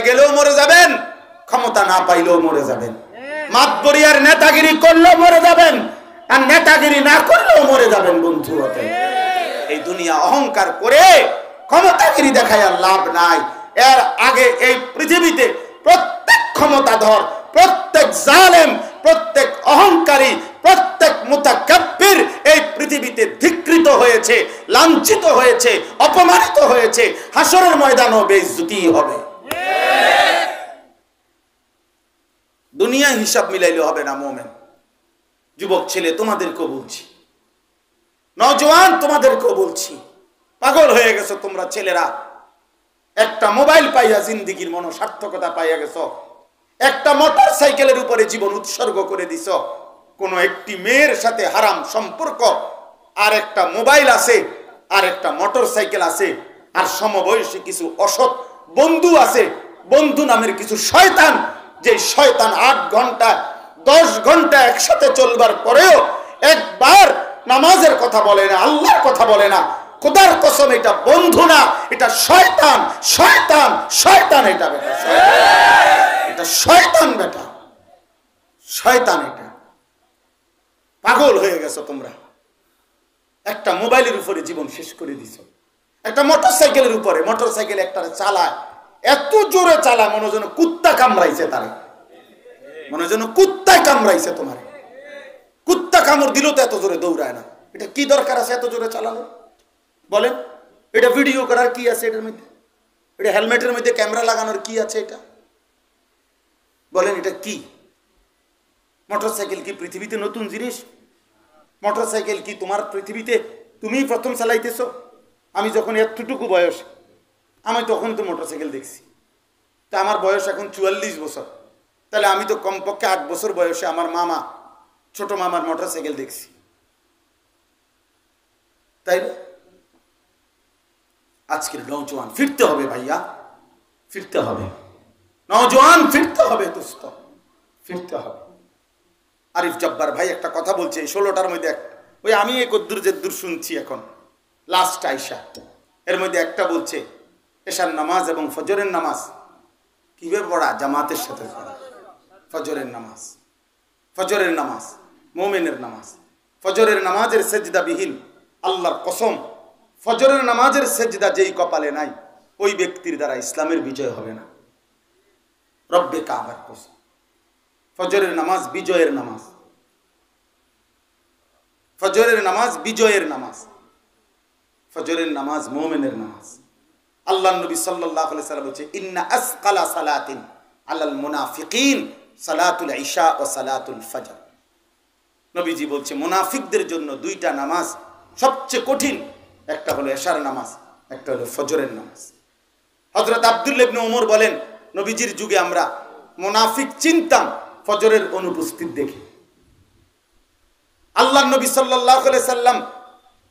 গেলেও মরে যাবেন, ক্ষমতা না পাইলেও মরে যাবেন। মাতবরি আর নেতাগিরি করলেও মরে যাবেন, আর নেতাগিরি না করলেও মরে যাবেন বন্ধু। এই দুনিয়া অহংকার করে ক্ষমতাগিরি দেখায় আর লাভ নাই। এর আগে এই পৃথিবীতে প্রত্যেক ক্ষমতাধর, প্রত্যেক জালেম, প্রত্যেক অহংকারী, প্রত্যেক মুতাকাব্বির এই পৃথিবীতে ধিক্কৃত হয়েছে, লাঞ্ছিত হয়েছে, অপমানিত হয়েছে। হাসরের ময়দানও বেইজ্জতি হবে। দুনিয়ায় হিসাব মিলাইলে হবে না মোমেন। যুবক ছেলে তোমাদেরকেও বলছি, নওজোয়ান তোমাদেরকেও বলছি, পাগল হয়ে গেছো তোমরা ছেলেরা। একটা মোবাইল পাইয়া জিন্দিগির মনোসার্থকতা পাইয়া গেছো, একটা মোটর সাইকেলের উপরে জীবন উৎসর্গ করে দিছ। কোন একটি মেয়ের সাথে হারাম সম্পর্ক, আর একটা মোবাইল আছে, আর একটা মোটর সাইকেল আছে, আর সমবয়সী কিছু অসৎ বন্ধু আছে। বন্ধু নামের কিছু শয়তান, যে শয়তান 8 ঘন্টা 10 ঘন্টা একসাথে চলবার পরেও একবার নামাজের কথা বলে না, আল্লাহর কথা বলে না। খোদার কসম এটা বন্ধু না, এটা শয়তান। শয়তান, শয়তান এটা বেটা, এটা শয়তান বেটা, শয়তান এটা। পাগল হয়ে গেছো তোমরা। একটা মোবাইলের উপরে জীবন শেষ করে দিছো। একটা মোটর সাইকেলের উপরে, মোটর সাইকেল একটা চালায়, এত জোরে চালায় মনে যেন কুত্তা কামড়াইছে তারে, মনে যেন কুত্তায় কামড়াইছে তোমার। কুত্তা কামড় দিল তো এত জোরে দৌড়ায় না। এটা কি দরকার আছে এত জোরে চালানো বলেন? এটা ভিডিও করার কি আছে এটার মধ্যে? এটা হেলমেটের মধ্যে ক্যামেরা লাগানোর কি আছে এটা বলেন? এটা কি? মোটরসাইকেল কি পৃথিবীতে নতুন জিনিস? মোটরসাইকেল কি তোমার পৃথিবীতে তুমি প্রথম চালাইতেছ? আমি যখন এতটুকু বয়স, আমি তখন তো মোটরসাইকেল দেখছি। তা আমার বয়স এখন 44 বছর, তাহলে আমি তো কমপক্ষে 8 বছর বয়সে আমার মামা, ছোট মামার মোটরসাইকেল দেখছি, তাই না? আজকের নওজোয়ান ফিরতে হবে ভাইয়া, ফিরতে হবে। নওজোয়ান ফিরতে হবে দোস্ত, ফিরতে হবে। আরিফ জব্বার ভাই একটা কথা বলছে, এই 16টার মধ্যে ওই আমি এই কদ্দুর যেদ্দুর শুনছি এখন লাস্ট আইসা, এর মধ্যে একটা বলছে এশার নামাজ এবং ফজরের নামাজ কিভাবে পড়া? জামাতের সাথে পড়া। ফজরের নামাজ, ফজরের নামাজ মুমিনের নামাজ। ফজরের নামাজের সেজদা বিহীন, আল্লাহর কসম, ফজরের নামাজের সেজদা যেই কপালে নাই ওই ব্যক্তির দ্বারা ইসলামের বিজয় হবে না। রব্বে কাবার কসম, ফজরের নামাজ বিজয়ের নামাজ, ফজরের নামাজ বিজয়ের নামাজ, ফজরের নামাজ মুমিনের নামাজ। আল্লাহর নবী সাল্লাল্লাহু আলাইহি সাল্লাম বলেছে, ইন্না আসকালা সালাতিন আলাল মুনাফিকিন সালাতুল ইশা ও সালাতুল ফজর। নবীজি বলছে মুনাফিকদের জন্য 2টা নামাজ সবচেয়ে কঠিন, একটা হলো এশার নামাজ, একটা হলো ফজরের নামাজ। হযরত আব্দুল্লাহ ইবনে ওমর বলেন, নবীজির যুগে আমরা মুনাফিক চিনতাম ফজরের অনুপস্থিত দেখে। আল্লাহর নবী সাল্লাল্লাহু আলাইহি সাল্লাম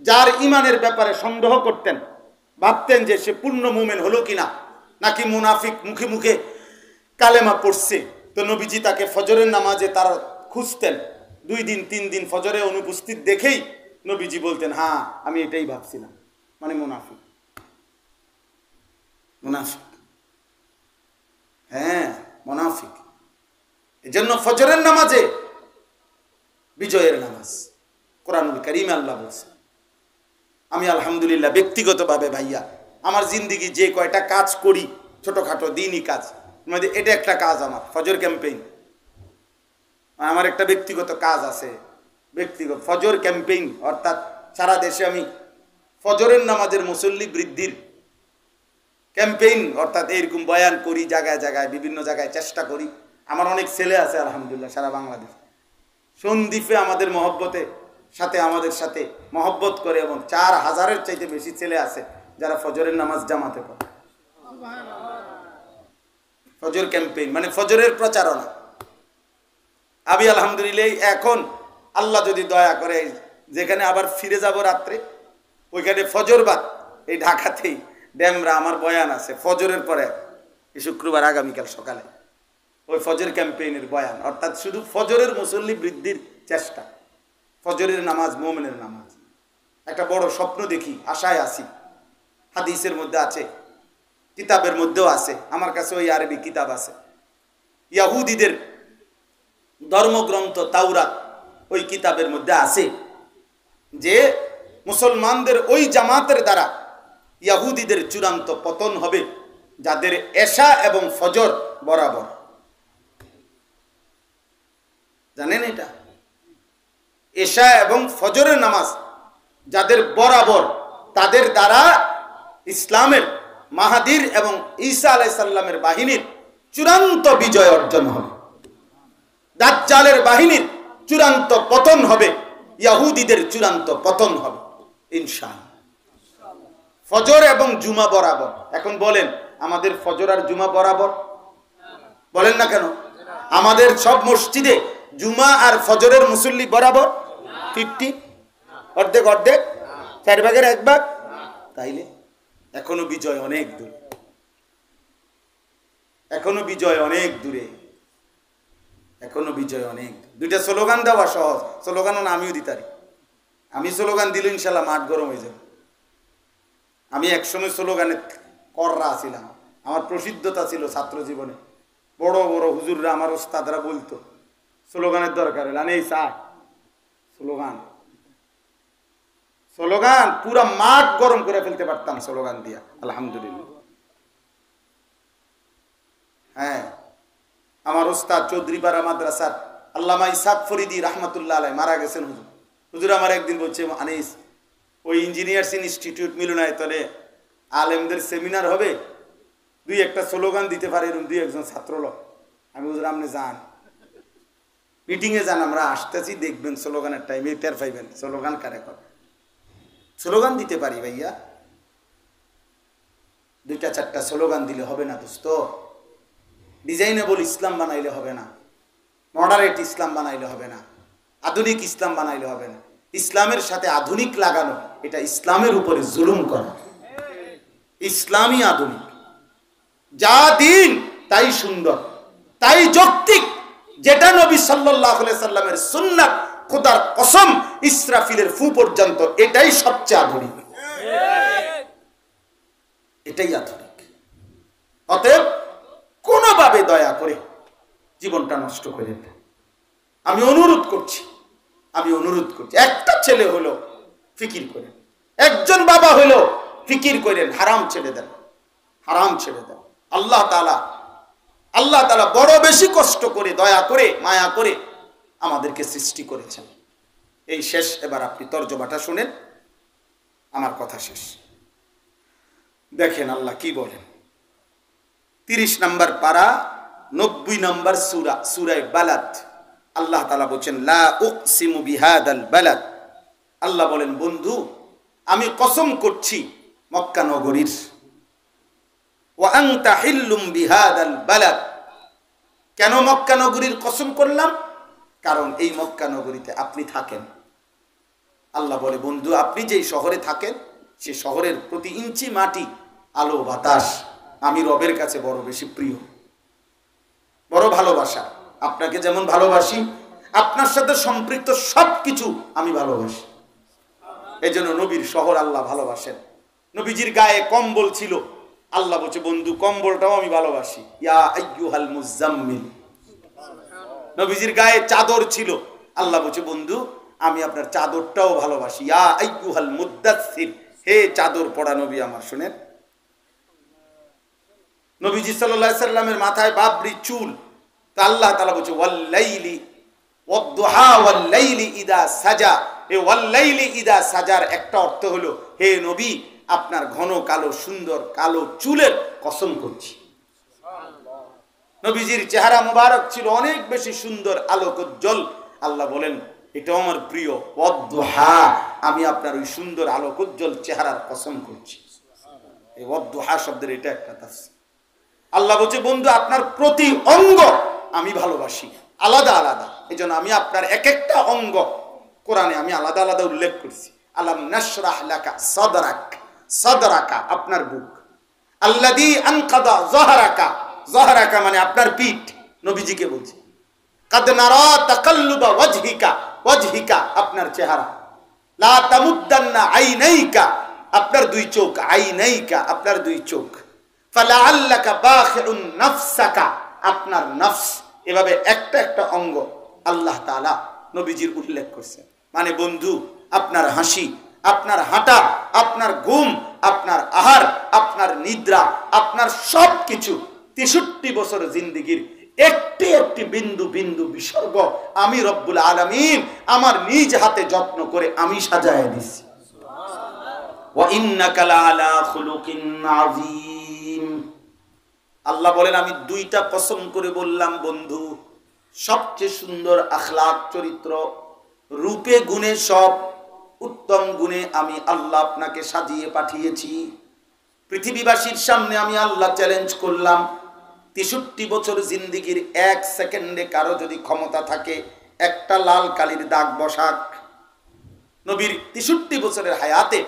যার ঈমানের ব্যাপারে সন্দেহ করতেন, ভাবতেন যে সে পূর্ণ মুমিন হলো কিনা, নাকি মুনাফিক মুখে মুখে কালেমা পড়ছে, তো নবীজি তাকে ফজরের নামাজে তার খুঁজতেন। 2 দিন 3 দিন ফজরে অনুপস্থিত দেখেই নবীজি বলতেন, হ্যাঁ আমি এটাই ভাবছিলাম, মানে মুনাফিক, মুনাফিক, হ্যাঁ মুনাফিক। এজন্য ফজরের নামাজে বিজয়ের নামাজ। কোরআনুল কারীমে আল্লাহ বলছে। আমি আলহামদুলিল্লাহ ব্যক্তিগতভাবে ভাইয়া আমার জিন্দিগি যে কয়টা কাজ করি, ছোটখাটো দিনই কাজ, এটা একটা কাজ আমার ফজর ক্যাম্পেইন। আমার একটা ব্যক্তিগত কাজ আছে, ব্যক্তিগত ফজর ক্যাম্পেইন, অর্থাৎ সারা দেশে আমি ফজরের নামাজের মুসল্লি বৃদ্ধির ক্যাম্পেইন, অর্থাৎ এরকম বয়ান করি জায়গায় জায়গায়, বিভিন্ন জায়গায় চেষ্টা করি। আমার অনেক ছেলে আছে আলহামদুলিল্লাহ সারা বাংলাদেশ। সন্দ্বীপে আমাদের মহব্বতে সাথে আমাদের সাথে মহব্বত করে, এবং 4000-এর চাইতে বেশি ছেলে আছে যারা ফজরের নামাজ জামাতে পড়ে। ফজর ক্যাম্পেইন মানে ফজরের প্রচারণা। আমি আলহামদুলিল্লাহ এখন আল্লাহ যদি দয়া করে যেখানে আবার ফিরে যাব রাত্রে, ওইখানে ফজরবাদ এই ঢাকাতেই ড্যামরা আমার বয়ান আছে ফজরের পরে, এই শুক্রবার আগামীকাল সকালে ওই ফজর ক্যাম্পেইনের বয়ান, অর্থাৎ শুধু ফজরের মুসল্লি বৃদ্ধির চেষ্টা। ফজরের নামাজ মুমিনের নামাজ। একটা বড় স্বপ্ন দেখি, আশায় আছি। হাদিসের মধ্যে আছে কিতাবের মধ্যেও আছে, আমার কাছে ওই আরবি কিতাব আছে, ইয়াহুদীদের ধর্মগ্রন্থ তাওরাত, ওই কিতাবের মধ্যে আছে যে মুসলমানদের ওই জামাতের দ্বারা ইয়াহুদীদের চূড়ান্ত পতন হবে যাদের এশা এবং ফজর বরাবর। জানেন এটা? এশা এবং ফজরের নামাজ যাদের বরাবর, তাদের দ্বারা ইসলামের, মাহাদির এবং ঈসা আলাইহিস সালামের বাহিনীর চূড়ান্ত বিজয় অর্জন হবে, দাজ্জালের বাহিনীর চূড়ান্ত পতন হবে, ইয়াহুদীদের চূড়ান্ত পতন হবে ইনশাআল্লাহ। ফজর এবং জুমা বরাবর। এখন বলেন, আমাদের ফজর আর জুমা বরাবর? বলেন না কেন? আমাদের সব মসজিদে জুমা আর ফজরের মুসল্লি বরাবর 50, অর্ধেক অর্ধেক, 4 ভাগের 1 ভাগ। তাইলে এখনো বিজয় অনেক দূরে, এখনো বিজয় অনেক দূরে, এখনো বিজয় অনেক। দুইটা স্লোগান দেওয়া সহজ, স্লোগানও না আমিও দিতারি। আমি স্লোগান দিলে ইনশাল্লাহ মাঠ গরম হয়ে যাবে। আমি একসময় স্লোগানে কররা ছিলাম, আমার প্রসিদ্ধতা ছিল ছাত্র জীবনে। বড় বড় হুজুররা, আমার ওস্তাদরা বলতো স্লোগানের দরকার হলে এই চায় স্লোগান, স্লোগান পুরা মাঠ গরম করে ফেলতে পারতাম স্লোগান দিয়া, আলহামদুলিল্লাহ। হ্যাঁ, আমার ওস্তাদ চৌধুরীপাড়া মাদ্রাসার আল্লামা ইসাক ফরিদি রহমতুল্লাহ আলাইহি মারা গেছেন। হুজুর হুজুর আমার একদিন বলছে, আনিস ওই ইঞ্জিনিয়ার্স ইনস্টিটিউট মিলনায়তনে আলেমদের সেমিনার হবে, 2-1টা স্লোগান দিতে পারে এরকম 2-1জন ছাত্র লোক। আমি হুজুর আপনি যান, মিটিংয়ে যান, আমরা আসতেছি, দেখবেন স্লোগানের টাইমে টের পাইবেন স্লোগান কারে করে। স্লোগান দিতে পারি ভাইয়া, 2-4টা স্লোগান দিলে হবে না দোস্ত। ডিজাইনেবল ইসলাম বানাইলে হবে না, মডারেট ইসলাম বানাইলে হবে না, আধুনিক ইসলাম বানাইলে হবে না। ইসলামের সাথে আধুনিক লাগানো, এটা ইসলামের উপরে জুলুম করা। ইসলামই আধুনিক, যা দিন তাই সুন্দর, তাই যৌক্তিক, যেটা নবী সাল্লাল্লাহু আলাইহি সাল্লামের সুন্নাত, খোদার কসম ইসরাফিলের ফু পর্যন্ত এটাই সবচেয়ে আধুনিক, এটাই আধুনিক। অতএব কোনোভাবে দয়া করে জীবনটা নষ্ট করেন না। আমি অনুরোধ করছি, আমি অনুরোধ করছি, একটা ছেলে হলো ফিকির করেন, একজন বাবা হলো ফিকির করেন, হারাম ছেড়ে দেন, হারাম ছেড়ে দেন। আল্লাহ তাআলা বড় বেশি কষ্ট করে, দয়া করে, মায়া করে আমাদেরকে সৃষ্টি করেছেন। এই শেষ, এবার আপনি তর্জমাটা শুনেন, আমার কথা শেষ। দেখেন আল্লাহ কি বলেন। 30 নম্বর পারা, 90 নম্বর সূরা, সূরা বালাদ। আল্লাহ তাআলা বলেন, লা উকসিমু বিহাদাল বালাদ। আল্লাহ বলেন, বন্ধু আমি কসম করছি মক্কা নগরীর। ওয়া আনতা হিল্লুম বিহাদাল বালাদ। কেন মক্কা নগরীর কসম করলাম? কারণ এই মক্কা নগরীতে আপনি থাকেন। আল্লাহ বলে, বন্ধু আপনি যেই শহরে থাকেন, সে শহরের প্রতি ইঞ্চি মাটি, আলো বাতাস আমি রবের কাছে বড় বেশি প্রিয়, বড় ভালোবাসা। আপনাকে যেমন ভালোবাসি, আপনার সাথে সম্পৃক্ত সবকিছু আমি ভালোবাসি। এই জন্য নবীর শহর আল্লাহ ভালোবাসেন। নবীজির গায়ে কম্বল ছিল, আল্লাহ বলছে, বন্ধু কম্বলটাও আমি ভালোবাসি। ইয়া আইয়ুহাল মুজাম্মিল। নবীজির গায়ে চাদর ছিল, আল্লাহ বলছে, বন্ধু আমি আপনার চাদরটাও ভালোবাসি। ইয়া আইয়ুহাল মুদ্দাসসির, হে চাদর পরা নবী আমার। শুনেন, নবীজি সাল্লাল্লাহু আলাইহি সাল্লামের মাথায় বাবরি চুল, তা আল্লাহ তাআলা বলছে, ওয়াল লাইলি ওয়াদ দুহা ওয়াল লাইলি ইদা সাজা। এই ওয়াল লাইলি ইদা সাজার একটা অর্থ হলো, হে নবী আপনার ঘন কালো সুন্দর কালো চুলের কসম করছি। নবীজির চেহারা মোবারক ছিল অনেক বেশি সুন্দর, আলোকোজ্জ্বল। আল্লাহ বলেন, এটাও আমার প্রিয়। ওয়াদ দুহা, আমি আপনার ওই সুন্দর আলোকোজ্জ্বল চেহারার কসম করছি। এই ওয়াদ দুহা শব্দের এটা একটা তাফসীর। আল্লাহ বলছে, বন্ধু আপনার প্রতি অঙ্গ আমি ভালোবাসি, আলাদা আলাদা। এই জন্য আমি আপনার এক একটা অঙ্গ কোরআনে আমি আলাদা আলাদা উল্লেখ করছি। আলাম নাশরাহ লাকা সাদরাক, সাদরাকা আপনার বুক। আল্লাযী আনকাদা যাহরাকা, যাহরাকা মানে আপনার পিঠ। নবীজিকে বলছে, কাদ নারা তাকাল্লুবা ওয়াজহিকা, ওয়াজহিকা আপনার চেহারা। লা তামুদ্দান্না আইনাইকা, আপনার দুই চোখ। আইনাইকা আপনার দুই চোখ। ফালাআল্লাকা বাখিউন নাফসাকা, আপনার নফস, এভাবে একটা একটা অঙ্গ আল্লাহ তাআলা নবীজির উল্লেখ করছেন। মানে বন্ধু, আপনার হাসি, আপনার হাঁটা, আপনার ঘুম, আপনার আহার, আপনার নিদ্রা, আপনার সবকিছু 63 বছর জিন্দেগির একটি একটি বিন্দু বিন্দু বিসর্গ আমি রব্বুল আলামিন আমার নিজ হাতে যত্ন করে আমি সাজায় দিছি। ওয়া ইন্নাকা লাআলা খুলুকিন আযীম। আল্লাহ বলেন, আমি দুইটা পছন্দ করে বললাম বন্ধু, সবচেয়ে সুন্দর আখলাক, চরিত্র, রূপে গুণে সব উত্তম গুণে আমি আল্লাহ আপনাকে সাজিয়ে পাঠিয়েছি। পৃথিবীবাসীর সামনে আমি আল্লাহ চ্যালেঞ্জ করলাম, 63 বছর জিন্দেগির 1 সেকেন্ডে কারো যদি ক্ষমতা থাকে একটা লাল কালির দাগ বসাক। নবীর 63 বছরের হায়াতে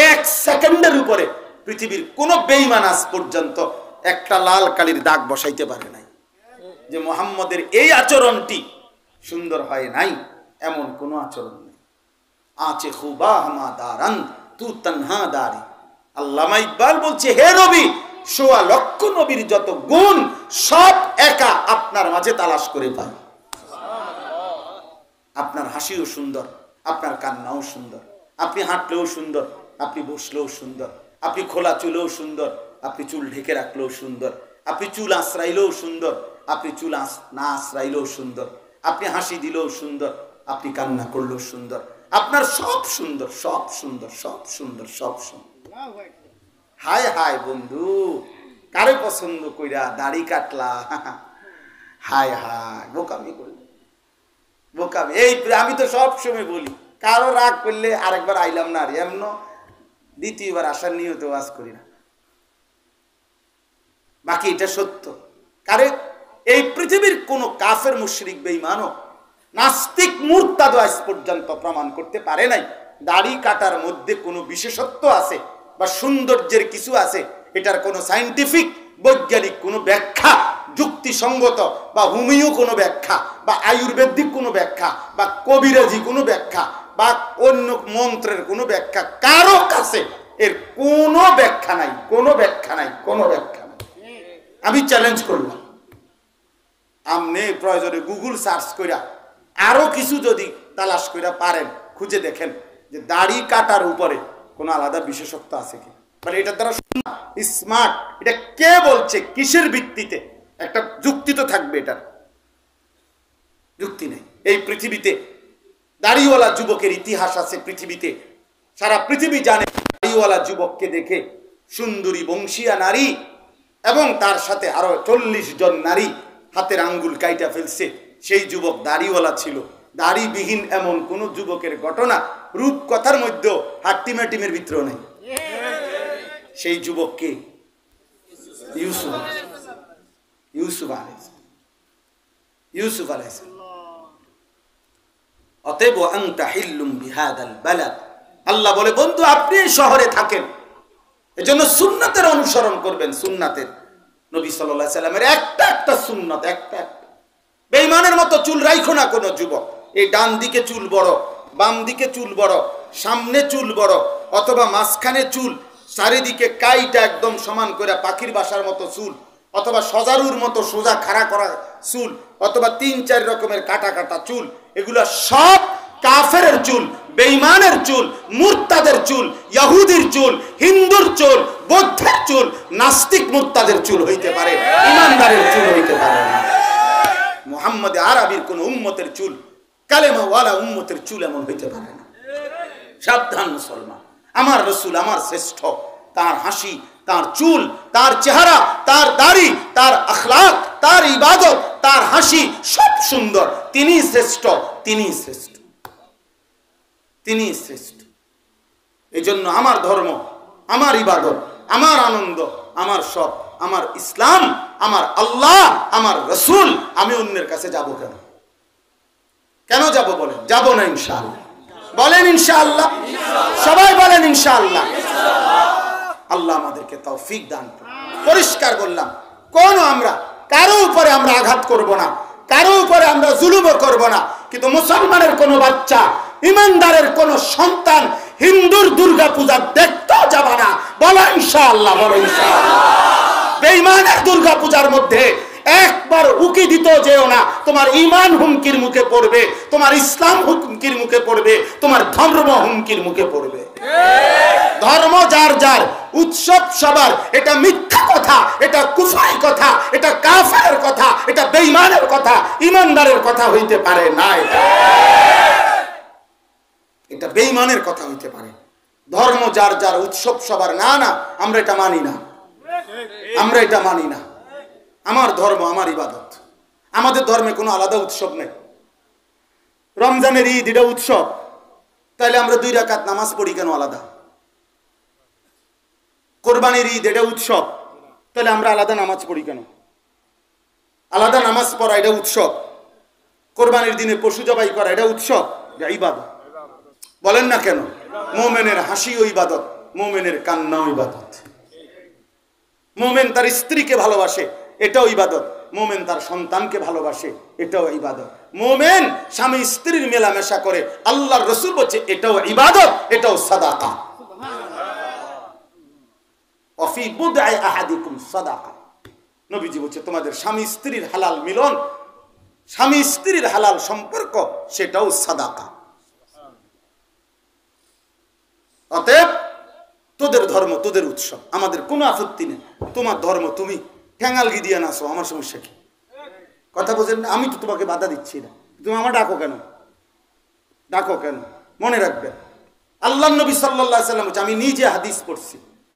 1 সেকেন্ডের উপরে পৃথিবীর কোন বেঈমান আজ পর্যন্ত একটা লাল কালির দাগ বসাইতে পারে নাই। যে মুহাম্মদের এই আচরণটি সুন্দর হয় নাই, এমন কোন আচরণ নেই। আচে খুবা হামাদারান তু তনহা দারি। আল্লামা ইকবাল বলছে, হে নবী, ১৬ লক্ষ নবীর যত গুণ সব একা আপনার মাঝে তালাশ করে পাই। আপনার হাসিও সুন্দর, আপনার কান্নাও সুন্দর, আপনি হাঁটলেও সুন্দর, আপনি বসলেও সুন্দর, আপনি খোলা চুলেও সুন্দর, আপনি চুল ঢেকে রাখলেও সুন্দর, আপনি চুল আশ্রাইলেও সুন্দর, আপনি চুল না আশ্রাইলেও সুন্দর, আপনি হাসি দিলেও সুন্দর, আপনি কান্না করলেও সুন্দর, আপনার সব সুন্দর, সব সুন্দর, সব সুন্দর, সব সুন্দর। হায় হায় বন্ধু, কারে পছন্দ কইরা দাড়ি কাটলা? হায় হায়, বোকামি করলে, বোকামি। এই আমি তো সব সময় বলি, কারো রাগ করলে আরেকবার আইলাম না, আর এমন দ্বিতীয়বার আসার নিয়ত ওয়াজ করি না। বাকি এটা সত্য। কারে এই পৃথিবীর কোন কাফের মুশরিক বেঈমানও নাস্তিক মুরতাদ আজ পর্যন্ত প্রমাণ করতে পারে নাই দাড়ি কাটার মধ্যে কোনো বিশেষত্ব আছে বা সৌন্দর্যের কিছু আছে। এটার কোনো সায়েন্টিফিক বৈজ্ঞানিক কোনো ব্যাখ্যা, যুক্তিসঙ্গত বা হোমিও কোনো ব্যাখ্যা বা আয়ুর্বেদিক কোনো ব্যাখ্যা বা কবিরাজি কোনো ব্যাখ্যা বা অন্য মন্ত্রের কোনো ব্যাখ্যা কারো কাছে এর কোনো ব্যাখ্যা নাই, কোনো ব্যাখ্যা নাই, কোনো ব্যাখ্যা নাই। আমি চ্যালেঞ্জ করলাম, আপনি প্রয়োজনে গুগল সার্চ কইরা আরো কিছু যদি তালাশ কইরা পারেন, খুঁজে দেখেন যে দাড়ি কাটার উপরে কোনো আলাদা বিশেষত্ব আছে কি। মানে এটার দ্বারা স্মার্ট, এটা কে বলছে, কিসের ভিত্তিতে? একটা যুক্তি তো থাকবে, এটার যুক্তি নেই। এই পৃথিবীতে দাড়িওয়ালা যুবকের ইতিহাস আছে পৃথিবীতে, সারা পৃথিবী জানে। দাড়িওয়ালা যুবককে দেখে সুন্দরী বংশীয়া নারী এবং তার সাথে আরো 40 জন নারী হাতের আঙ্গুল কাইটা ফেলছে। সেই যুবক দাড়িওয়ালা ছিল। দাড়িবিহীন এমন কোন যুবকের ঘটনা রূপকথার মধ্যে হাট্টিমাটিমের ভিতরেও নেই। সেই যুবককে ইউসুফ, ইউসুফ আলাইহিস, ইউসুফ আলাইহিস। অতএব আনতা হিল্লুম বিহাদাল বালাদ, আল্লাহ বলে বন্ধু আপনি এই শহরে থাকেন, এজন্য সুন্নাতের অনুসরণ করবেন। সুন্নাতের নবী সাল্লাল্লাহু আলাইহি সাল্লামের একটা একটা সুন্নাত, একটা একটা। বেঈমানের মতো চুল রাখো না কোনো যুবক। এই ডান দিকে চুল বড়, বাম দিকে চুল বড়, সামনে চুল বড় অথবা মাঝখানে চুল, চারিদিকে কাইটা একদম সমান করে পাখির বাসার মতো চুল, অথবা সজারুর মতো সোজা খাড়া করা চুল, অথবা 3-4 রকমের কাটা কাটা চুল, এগুলো সব কাফেরের চুল, বেঈমানের চুল, মুরতাদের চুল, ইহুদির চুল, হিন্দুর চুল, বৌদ্ধের চুল, নাস্তিক মুরতাদের চুল হইতে পারে, ইমানদারের চুল হইতে পারে না। মুহাম্মদ আরবির কোন উম্মতের চুল, কালেমাওয়ালা উম্মতের চুল এমন হইতে পারে না। সাবধান মুসলমান, আমার রাসূল আমার শ্রেষ্ঠ, তার হাসি, তার চুল, তার চেহারা, তার দাড়ি, তার আখলাক, তার ইবাদত, তার হাসি সব সুন্দর। তিনি শ্রেষ্ঠ, তিনি শ্রেষ্ঠ, তিনি শ্রেষ্ঠ। এজন্য আমার ধর্ম, আমার ইবাদত, আমার আনন্দ, আমার সব, আমার ইসলাম, আমার আল্লাহ, আমার রাসূল, আমি অন্যের কাছে যাব কেন? কেন যাব বলেন? যাব না ইনশাআল্লাহ। বলেন ইনশাআল্লাহ, সবাই বলেন ইনশাআল্লাহ। আল্লাহ আমাদেরকে তৌফিক দান করুন। পরিষ্কার বললাম, কোন আমরা কারো উপরে আমরা আঘাত করব না, কারো উপরে আমরা জুলুমও করব না, কিন্তু মুসলমানের কোন বাচ্চা, ইমানদারের কোন সন্তান হিন্দুর দুর্গা পূজা দেখতেও যাব না। বলো ইনশাআল্লাহ, বলো ইনশাআল্লাহ। বেঈমানের দুর্গা পূজার মধ্যে একবার উকি দিত যেও না, তোমার ঈমান হুমকির মুখে পড়বে, তোমার ইসলাম হুমকির মুখে পড়বে, তোমার ধর্ম হুমকির মুখে পড়বে। ধর্ম যার যার, উৎসব সবার, এটা মিথ্যা কথা, এটা কুফরি কথা, এটা কাফেরের কথা, এটা বেঈমানের কথা, ঈমানদারের কথা হইতে পারে না। এটা বেঈমানের কথা হইতে পারে। ধর্ম যার যার, উৎসব সবার, না না, আমরা এটা মানি না, আমরা এটা মানি না। আমার ধর্ম আমার ইবাদত, আমাদের ধর্মে কোনো আলাদা উৎসব নেই। রমজানের ঈদ এটা উৎসব, তাহলে আমরা 2 রাকাত নামাজ পড়ি কেন আলাদা? কোরবানির ঈদ এটা উৎসব, তাহলে আমরা আলাদা নামাজ পড়ি কেন? আলাদা নামাজ পড়া এটা উৎসব, কোরবানির দিনে পশু জবাই করা এটা উৎসব, এটা ইবাদত। বলেন না কেন? মুমিনের হাসিও ইবাদত, মুমিনের কান্নাও ইবাদত। মুমিন তার স্ত্রীকে ভালোবাসে, এটাও ইবাদত। মুমিন তার সন্তানকে ভালোবাসে, এটাও ইবাদত। মুমিন স্বামী স্ত্রীর মেলামেশা করে, আল্লাহর রাসূল বলছে এটাও ইবাদত, এটাও সাদাকা। ওয়াফি বুদআ আহাদিকুম সাদাকা। নবীজি বলছে তোমাদের স্বামী স্ত্রীর হালাল মিলন, স্বামী স্ত্রীর হালাল সম্পর্ক, সেটাও সাদাকা। অতএব তোদের ধর্ম তোদের উৎসব, আমাদের কোনো আপত্তি নেই। তোমার ধর্ম তুমি ঠ্যাঙালগি দিয়ে নাচো, আমার সমস্যা কি? কথা বোঝেন না? আমি তো তোমাকে বাধা দিচ্ছি না, তুমি আমার ডাকো কেন? ডাকো কেন? মনে রাখবেন আল্লাহর নবী সাল্লাল্লাহু আলাইহি ওয়াসাল্লাম বলছে, আমি নিজে হাদিস পড়ছি,